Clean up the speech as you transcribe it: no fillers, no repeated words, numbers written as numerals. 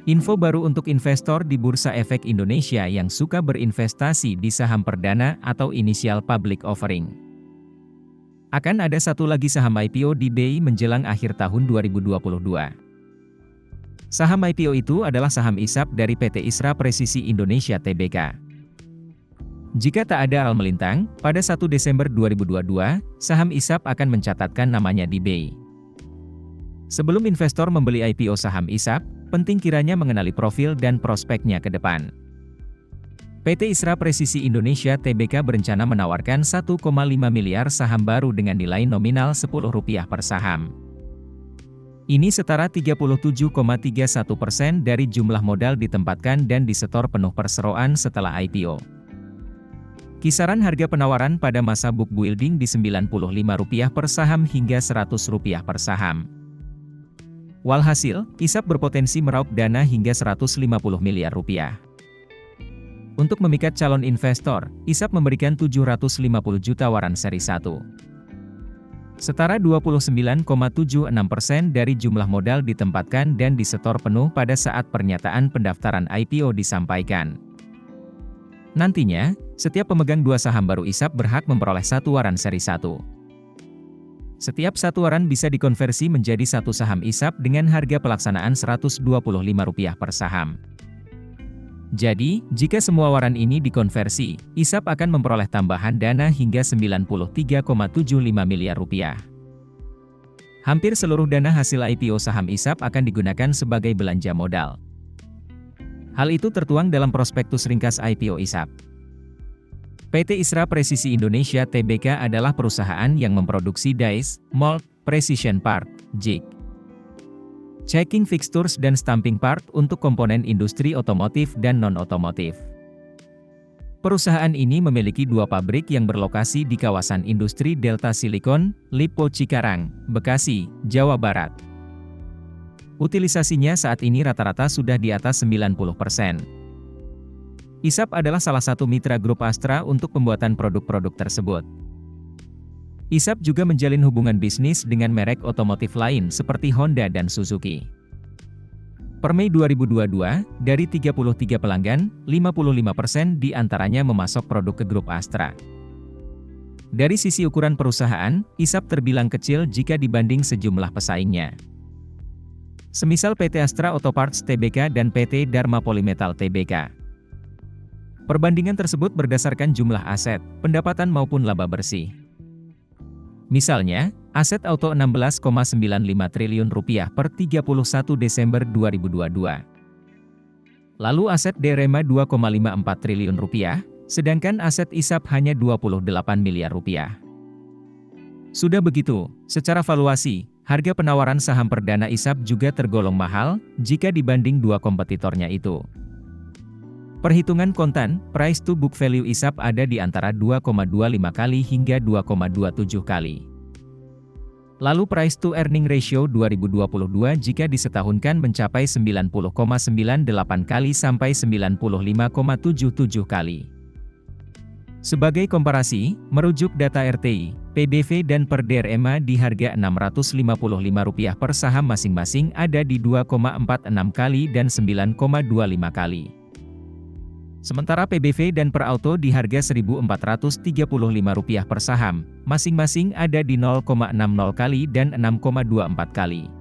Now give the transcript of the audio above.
Info baru untuk investor di Bursa Efek Indonesia yang suka berinvestasi di saham perdana atau initial public offering. Akan ada satu lagi saham IPO di BI menjelang akhir tahun 2022. Saham IPO itu adalah saham ISAP dari PT Isra Presisi Indonesia Tbk. Jika tak ada hal melintang, pada 1 Desember 2022, saham ISAP akan mencatatkan namanya di BI. Sebelum investor membeli IPO saham ISAP, penting kiranya mengenali profil dan prospeknya ke depan. PT Isra Presisi Indonesia Tbk berencana menawarkan 1,5 miliar saham baru dengan nilai nominal Rp10 per saham. Ini setara 37,31% dari jumlah modal ditempatkan dan disetor penuh perseroan setelah IPO. Kisaran harga penawaran pada masa book building di Rp95 per saham hingga Rp100 per saham. Walhasil, ISAP berpotensi meraup dana hingga Rp150 miliar. Untuk memikat calon investor, ISAP memberikan 750 juta waran seri 1. Setara 29,76% dari jumlah modal ditempatkan dan disetor penuh pada saat pernyataan pendaftaran IPO disampaikan. Nantinya, setiap pemegang dua saham baru ISAP berhak memperoleh satu waran seri 1. Setiap satu waran bisa dikonversi menjadi satu saham ISAP dengan harga pelaksanaan Rp125 per saham. Jadi, jika semua waran ini dikonversi, ISAP akan memperoleh tambahan dana hingga Rp93,75 miliar. Hampir seluruh dana hasil IPO saham ISAP akan digunakan sebagai belanja modal. Hal itu tertuang dalam prospektus ringkas IPO ISAP. PT Isra Presisi Indonesia Tbk adalah perusahaan yang memproduksi dies, mold, precision part, jig, checking fixtures dan stamping part untuk komponen industri otomotif dan non-otomotif. Perusahaan ini memiliki dua pabrik yang berlokasi di kawasan industri Delta Silicon, Lipo Cikarang, Bekasi, Jawa Barat. Utilisasinya saat ini rata-rata sudah di atas 90%. ISAP adalah salah satu mitra grup Astra untuk pembuatan produk-produk tersebut. ISAP juga menjalin hubungan bisnis dengan merek otomotif lain seperti Honda dan Suzuki. Per Mei 2022, dari 33 pelanggan, 55% diantaranya memasok produk ke grup Astra. Dari sisi ukuran perusahaan, ISAP terbilang kecil jika dibanding sejumlah pesaingnya. Semisal PT Astra Auto Parts Tbk dan PT Dharma Polymetal Tbk. Perbandingan tersebut berdasarkan jumlah aset, pendapatan maupun laba bersih. Misalnya, aset auto Rp16,95 triliun per 31 Desember 2022. Lalu aset DREMA Rp2,54 triliun, sedangkan aset ISAP hanya Rp28 miliar. Sudah begitu, secara valuasi, harga penawaran saham perdana ISAP juga tergolong mahal jika dibanding dua kompetitornya itu. Perhitungan kontan, price to book value ISAP ada di antara 2,25 kali hingga 2,27 kali. Lalu price to earning ratio 2022 jika disetahunkan mencapai 90,98 kali sampai 95,77 kali. Sebagai komparasi, merujuk data RTI, PBV dan per DREMA di harga Rp655 per saham masing-masing ada di 2,46 kali dan 9,25 kali. Sementara PBV dan per auto di harga Rp1.435 per saham, masing-masing ada di 0,60 kali dan 6,24 kali.